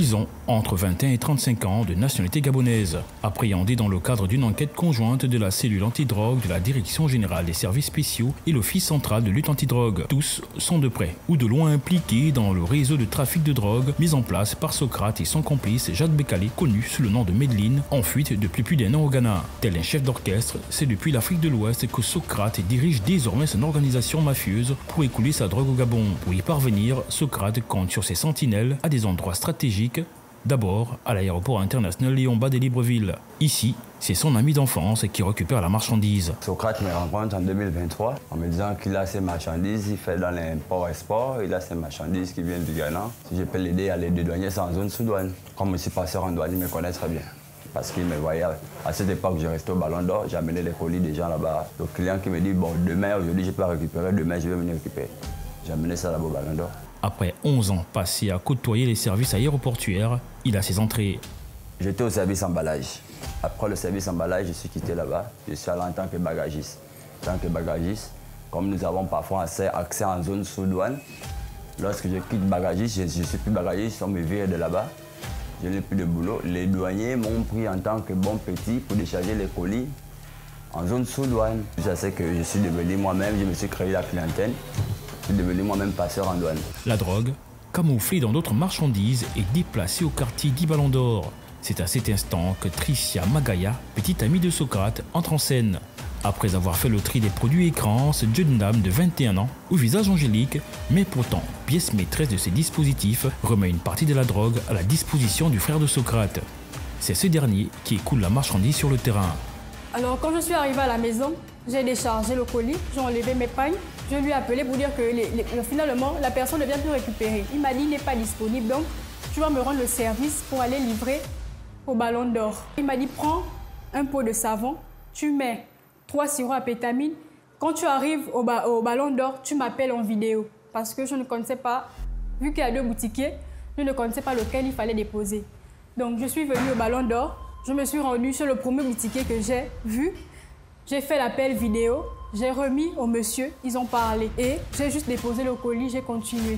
Ils ont entre 21 et 35 ans de nationalité gabonaise, appréhendés dans le cadre d'une enquête conjointe de la cellule antidrogue de la Direction générale des services spéciaux et l'Office central de lutte antidrogue. Tous sont de près ou de loin impliqués dans le réseau de trafic de drogue mis en place par Socrate et son complice Jacques Bécalé, connu sous le nom de Medline, en fuite depuis plus d'1 an au Ghana. Tel un chef d'orchestre, c'est depuis l'Afrique de l'Ouest que Socrate dirige désormais son organisation mafieuse pour écouler sa drogue au Gabon. Pour y parvenir, Socrate compte sur ses sentinelles à des endroits stratégiques. D'abord, à l'aéroport international Léon Bas de Libreville. Ici, c'est son ami d'enfance qui récupère la marchandise. Socrate me rencontre en 2023 en me disant qu'il a ses marchandises, il fait dans l'import-export, il a ses marchandises qui viennent du Ghana. Si je peux l'aider à les dédouaner sans zone sous douane. Comme je suis passeur en douane, il me connaît très bien. Parce qu'il me voyait, à cette époque, je restais au Ballon d'Or, j'amenais les colis des gens là-bas. Le client qui me dit, bon, demain, aujourd'hui, je peux récupérer, demain, je vais venir récupérer. J'amenais ça là-bas au Ballon d'Or. Après 11 ans passés à côtoyer les services aéroportuaires, il a ses entrées. J'étais au service emballage. Après le service emballage, je suis quitté là-bas. Je suis allé en tant que bagagiste. En tant que bagagiste, comme nous avons parfois accès en zone sous douane, lorsque je quitte bagagiste, je ne suis plus bagagiste, on me vire de là-bas. Je n'ai plus de boulot. Les douaniers m'ont pris en tant que bon petit pour décharger les colis en zone sous douane. Je sais que je suis devenu moi-même, je me suis créé la clientèle. Je suis devenu moi-même passeur en douane. La drogue, camouflée dans d'autres marchandises, est déplacée au quartier dit Ballon d'Or. C'est à cet instant que Tricia Magaya, petite amie de Socrate, entre en scène. Après avoir fait le tri des produits écrans, cette jeune dame de 21 ans, au visage angélique, mais pourtant pièce maîtresse de ces dispositifs, remet une partie de la drogue à la disposition du frère de Socrate. C'est ce dernier qui écoule la marchandise sur le terrain. Alors quand je suis arrivée à la maison, j'ai déchargé le colis, j'ai enlevé mes pagnes. Je lui ai appelé pour dire que finalement, la personne ne vient plus récupérer. Il m'a dit qu'il n'est pas disponible, donc tu vas me rendre le service pour aller livrer au Ballon d'Or. Il m'a dit, prends un pot de savon, tu mets 3 sirops à pétamine. Quand tu arrives au Ballon d'Or, tu m'appelles en vidéo. Parce que je ne connaissais pas, vu qu'il y a 2 boutiquiers, je ne connaissais pas lequel il fallait déposer. Donc je suis venue au Ballon d'Or, je me suis rendue chez le premier boutiquier que j'ai vu. J'ai fait l'appel vidéo, j'ai remis au monsieur, ils ont parlé et j'ai juste déposé le colis, j'ai continué.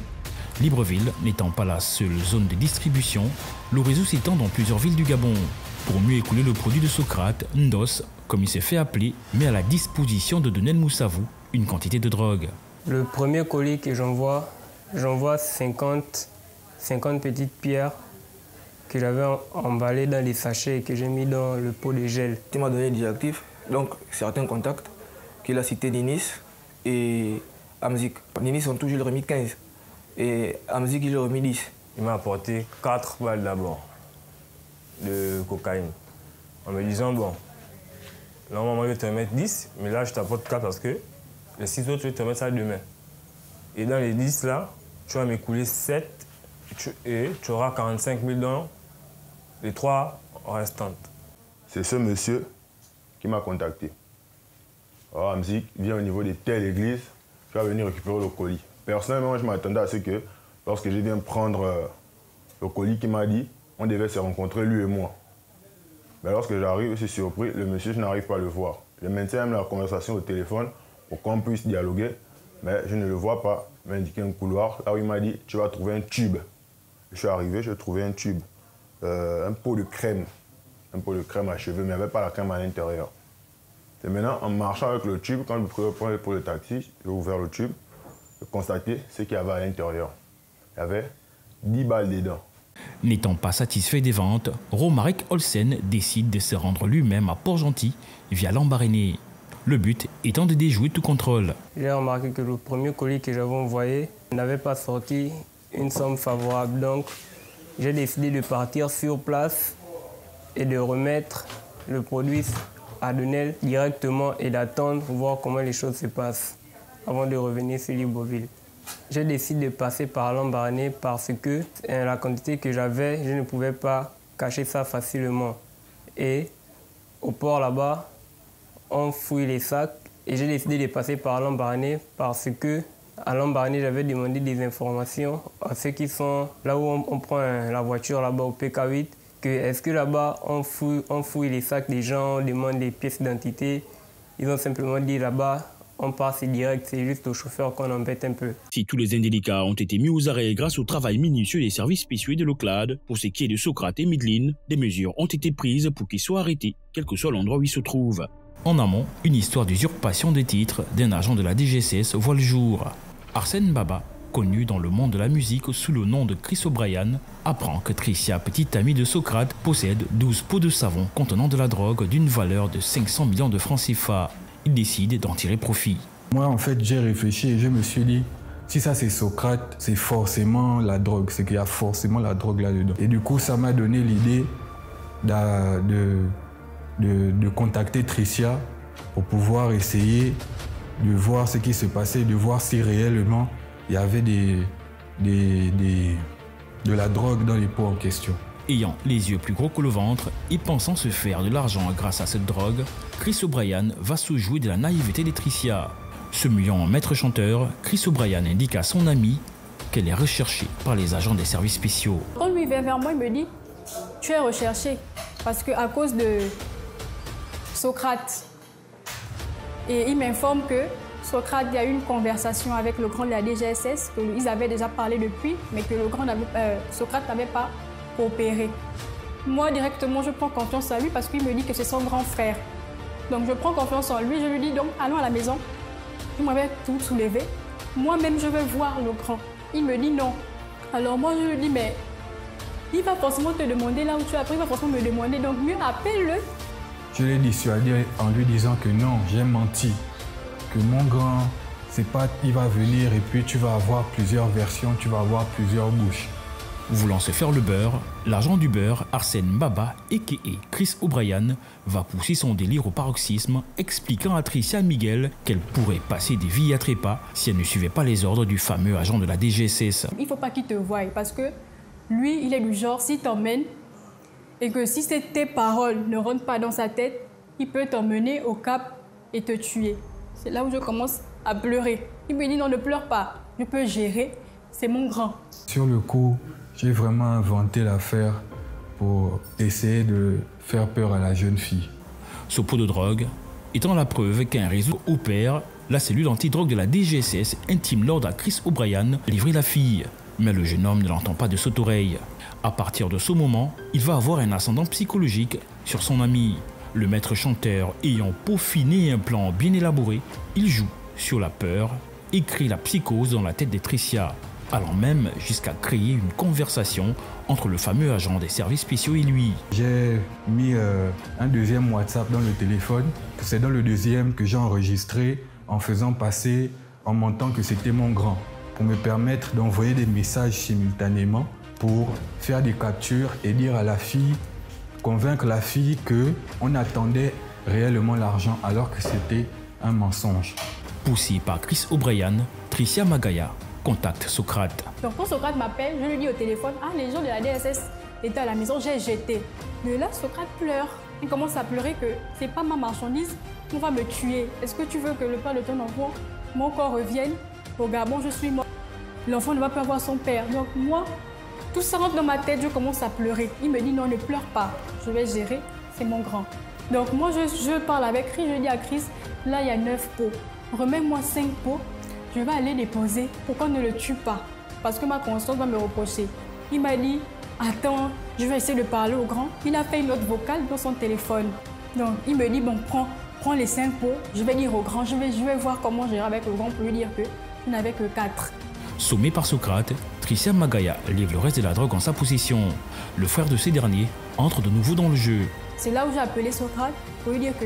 Libreville n'étant pas la seule zone de distribution, le réseau s'étend dans plusieurs villes du Gabon. Pour mieux écouler le produit de Socrate, Ndos, comme il s'est fait appeler, met à la disposition de Donel Moussavou une quantité de drogue. Le premier colis que j'envoie 50 petites pierres que j'avais emballées dans des sachets et que j'ai mis dans le pot de gel. Il m'a donné des actifs. Donc, certains contacts qu'il a cités Ninis et Amzik. Ninis ont toujours remis 15 et Amzik, il a remis 10. Il m'a apporté 4 balles d'abord de cocaïne en me disant, bon, normalement je vais te mettre 10, mais là je t'apporte 4 parce que les 6 autres, je vais te mettre ça demain. Et dans les 10 là, tu vas m'écouler 7 et tu auras 45 000 dans les 3 restantes. C'est ce monsieur qui m'a contacté. Alors, Amzik vient au niveau de telle église, tu vas venir récupérer le colis. Personnellement, je m'attendais à ce que, lorsque je viens prendre le colis qu'il m'a dit, on devait se rencontrer, lui et moi. Mais lorsque j'arrive, je suis surpris, le monsieur, je n'arrive pas à le voir. Je maintiens même la conversation au téléphone pour qu'on puisse dialoguer, mais je ne le vois pas. Il m'a indiqué un couloir, là où il m'a dit, tu vas trouver un tube. Je suis arrivé, j'ai trouvé un tube, un pot de crème. Un pot de crème à cheveux, mais il n'y avait pas la crème à l'intérieur. Et maintenant, en marchant avec le tube, quand je prenais pour le taxi, j'ai ouvert le tube, j'ai constaté ce qu'il y avait à l'intérieur. Il y avait 10 balles dedans. N'étant pas satisfait des ventes, Romaric Olsen décide de se rendre lui-même à Port-Gentil via Lambaréné. Le but étant de déjouer tout contrôle. J'ai remarqué que le premier colis que j'avais envoyé n'avait pas sorti une somme favorable. Donc, j'ai décidé de partir sur place et de remettre le produit à Donel directement et d'attendre pour voir comment les choses se passent avant de revenir sur Libreville. J'ai décidé de passer par Lambaréné parce que la quantité que j'avais, je ne pouvais pas cacher ça facilement. Et au port là-bas, on fouille les sacs et j'ai décidé de passer par Lambaréné parce que à Lambaréné, j'avais demandé des informations à ceux qui sont là où on prend la voiture là-bas au PK8. Est-ce que là-bas, on fouille les sacs des gens, on demande des pièces d'identité. Ils ont simplement dit là-bas, on passe direct, c'est juste au chauffeur qu'on embête un peu. Si tous les indélicats ont été mis aux arrêts grâce au travail minutieux des services spéciaux de l'OCLAD, pour ce qui est de Socrate et Midline, des mesures ont été prises pour qu'ils soient arrêtés, quel que soit l'endroit où ils se trouvent. En amont, une histoire d'usurpation des titres d'un agent de la DGSS voit le jour. Arsène Baba, connu dans le monde de la musique sous le nom de Chris O'Brien, apprend que Tricia, petite amie de Socrate, possède 12 pots de savon contenant de la drogue d'une valeur de 500 millions de francs CFA. Il décide d'en tirer profit. Moi, en fait, j'ai réfléchi et je me suis dit, si ça c'est Socrate, c'est forcément la drogue, c'est qu'il y a forcément la drogue là-dedans. Et du coup, ça m'a donné l'idée de contacter Tricia pour pouvoir essayer de voir ce qui se passait, de voir si réellement il y avait de la drogue dans les pots en question. Ayant les yeux plus gros que le ventre et pensant se faire de l'argent grâce à cette drogue, Chris O'Brien va se jouer de la naïveté des Tricia. Se muant en maître chanteur, Chris O'Brien indique à son ami qu'elle est recherchée par les agents des services spéciaux. Quand lui vient vers moi, il me dit « Tu es recherché parce qu'à cause de Socrate. » Et il m'informe que Socrate a eu une conversation avec le grand de la DGSS, qu'ils avaient déjà parlé depuis, mais que Socrate n'avait pas coopéré. Moi, directement, je prends confiance en lui parce qu'il me dit que c'est son grand frère. Donc, je prends confiance en lui. Je lui dis donc, allons à la maison. Il m'avait tout soulevé. Moi-même, je veux voir le grand. Il me dit non. Alors, moi, je lui dis, mais il va forcément te demander là où tu es. Après, il va forcément me demander. Donc, mieux appelle-le. Je l'ai dissuadé en lui disant que non, j'ai menti. Que mon grand, c'est pas, il va venir et puis tu vas avoir plusieurs versions, tu vas avoir plusieurs bouches. Voulant se faire le beurre, l'agent du beurre, Arsène Baba, a.k.a. Chris O'Brien, va pousser son délire au paroxysme, expliquant à Tricia Miguel qu'elle pourrait passer des vies à trépas si elle ne suivait pas les ordres du fameux agent de la DGSS. Il ne faut pas qu'il te voie parce que lui, il est du genre, s'il t'emmène et que si tes paroles ne rentrent pas dans sa tête, il peut t'emmener au cap et te tuer. C'est là où je commence à pleurer. Il me dit non, ne pleure pas, je peux gérer, c'est mon grand. Sur le coup, j'ai vraiment inventé l'affaire pour essayer de faire peur à la jeune fille. Ce pot de drogue étant la preuve qu'un réseau opère, la cellule antidrogue de la DGSS intime l'ordre à Chris O'Brien de livrer la fille. Mais le jeune homme ne l'entend pas de cette oreille. À partir de ce moment, il va avoir un ascendant psychologique sur son ami. Le maître chanteur ayant peaufiné un plan bien élaboré, il joue sur la peur et crée la psychose dans la tête des Tricia, allant même jusqu'à créer une conversation entre le fameux agent des services spéciaux et lui. J'ai mis un deuxième WhatsApp dans le téléphone. C'est dans le deuxième que j'ai enregistré en faisant passer, en montant que c'était mon grand, pour me permettre d'envoyer des messages simultanément pour faire des captures et dire à la fille, convaincre la fille qu'on attendait réellement l'argent alors que c'était un mensonge. Poussé par Chris O'Brien, Tricia Magaya contacte Socrate. Donc quand Socrate m'appelle, je lui dis au téléphone, ah les gens de la DSS étaient à la maison, j'ai jeté. De là, Socrate pleure. Il commence à pleurer que c'est pas ma marchandise, on va me tuer. Est-ce que tu veux que le père de ton enfant, mon corps revienne au Gabon, je suis mort. L'enfant ne va pas voir son père. Donc moi, tout ça rentre dans ma tête, je commence à pleurer. Il me dit non, ne pleure pas, je vais gérer, c'est mon grand. Donc moi, je parle avec Chris, je dis à Chris, là il y a 9 pots, remets-moi 5 pots, je vais aller les poser pour qu'on ne le tue pas, parce que ma conscience va me reprocher. Il m'a dit, attends, je vais essayer de parler au grand. Il a fait une note vocale dans son téléphone. Donc il me dit, bon, prends les 5 pots, je vais dire au grand, je vais voir comment gérer avec le grand pour lui dire que je n'avais que 4. Sommé par Socrate, Tricia Magaya livre le reste de la drogue en sa possession. Le frère de ces derniers entre de nouveau dans le jeu. C'est là où j'ai appelé Socrate pour lui dire que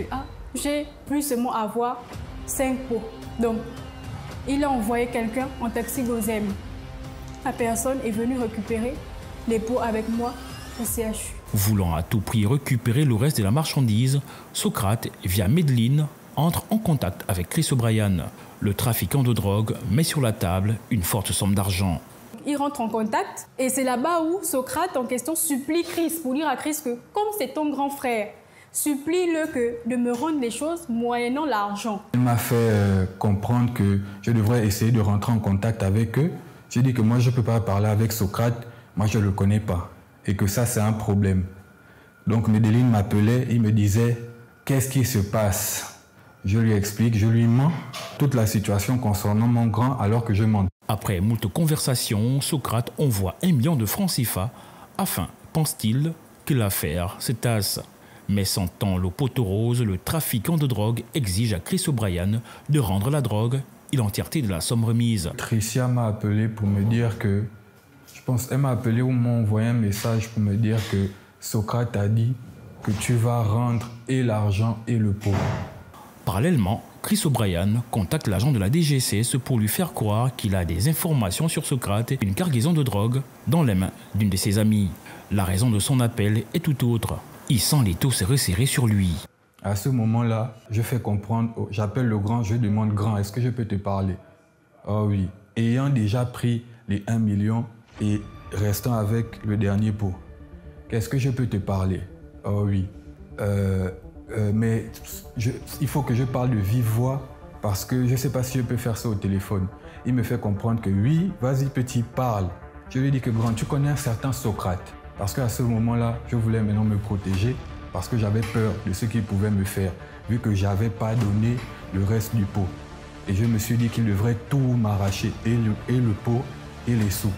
j'ai plus seulement à avoir 5 pots. Donc, il a envoyé quelqu'un en taxi Gozem. La personne est venue récupérer les pots avec moi au CHU. Voulant à tout prix récupérer le reste de la marchandise, Socrate, via Medline, entre en contact avec Chris O'Brien. Le trafiquant de drogue met sur la table une forte somme d'argent. Il rentre en contact et c'est là-bas où Socrate en question supplie Chris pour dire à Chris que comme c'est ton grand frère, supplie-le de me rendre les choses moyennant l'argent. Il m'a fait comprendre que je devrais essayer de rentrer en contact avec eux. J'ai dit que moi je ne peux pas parler avec Socrate, moi je ne le connais pas et que ça c'est un problème. Donc Medline m'appelait, il me disait qu'est-ce qui se passe? Je lui explique, je lui mens toute la situation concernant mon grand alors que je mens. Après moult conversations, Socrate envoie 1 million de francs CFA afin, pense-t-il, que l'affaire se tasse. Mais sentant l'eau poteau rose, le trafiquant de drogue exige à Chris O'Brien de rendre la drogue et l'entièreté de la somme remise. Tricia m'a appelé pour me dire que, elle m'a appelé ou m'a envoyé un message pour me dire que Socrate a dit que tu vas rendre et l'argent et le pot. Parallèlement, Chris O'Brien contacte l'agent de la DGSS pour lui faire croire qu'il a des informations sur Socrate et une cargaison de drogue dans les mains d'une de ses amies. La raison de son appel est tout autre. Il sent les taux se resserrer sur lui. À ce moment-là, je fais comprendre, j'appelle le grand, je demande « Grand, est-ce que je peux te parler ?» Oh oui. Ayant déjà pris les 1 million et restant avec le dernier pot. Qu'est-ce que je peux te parler? Oh oui. Mais il faut que je parle de vive voix parce que je ne sais pas si je peux faire ça au téléphone. Il me fait comprendre que oui, vas-y petit, parle. Je lui dis que grand, tu connais un certain Socrate. Parce qu'à ce moment-là, je voulais maintenant me protéger parce que j'avais peur de ce qu'il pouvait me faire vu que je n'avais pas donné le reste du pot. Et je me suis dit qu'il devrait tout m'arracher, et le pot et les sous.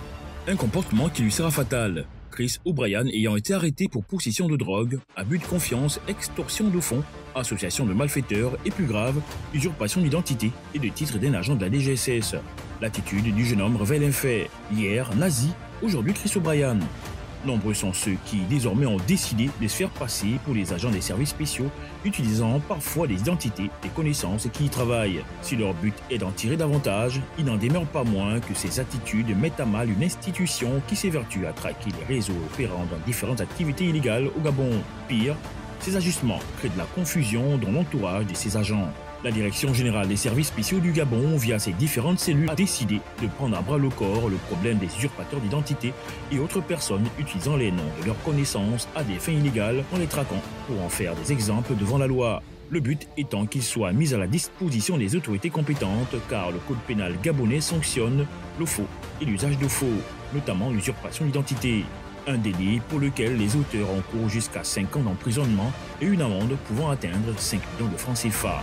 Un comportement qui lui sera fatal. Chris O'Brien ayant été arrêté pour possession de drogue, abus de confiance, extorsion de fonds, association de malfaiteurs et plus grave, usurpation d'identité et de titre d'un agent de la DGSS. L'attitude du jeune homme révèle un fait. Hier, nazi, aujourd'hui Chris O'Brien. Nombreux sont ceux qui, désormais, ont décidé de se faire passer pour les agents des services spéciaux, utilisant parfois des identités et connaissances qui y travaillent. Si leur but est d'en tirer davantage, il n'en demeure pas moins que ces attitudes mettent à mal une institution qui s'évertue à traquer les réseaux opérant dans différentes activités illégales au Gabon. Pire, ces ajustements créent de la confusion dans l'entourage de ces agents. La Direction générale des services spéciaux du Gabon, via ses différentes cellules, a décidé de prendre à bras le corps le problème des usurpateurs d'identité et autres personnes utilisant les noms et leurs connaissances à des fins illégales en les traquant pour en faire des exemples devant la loi. Le but étant qu'ils soient mis à la disposition des autorités compétentes car le code pénal gabonais sanctionne le faux et l'usage de faux, notamment l'usurpation d'identité. Un délit pour lequel les auteurs encourent jusqu'à 5 ans d'emprisonnement et une amende pouvant atteindre 5 millions de francs CFA.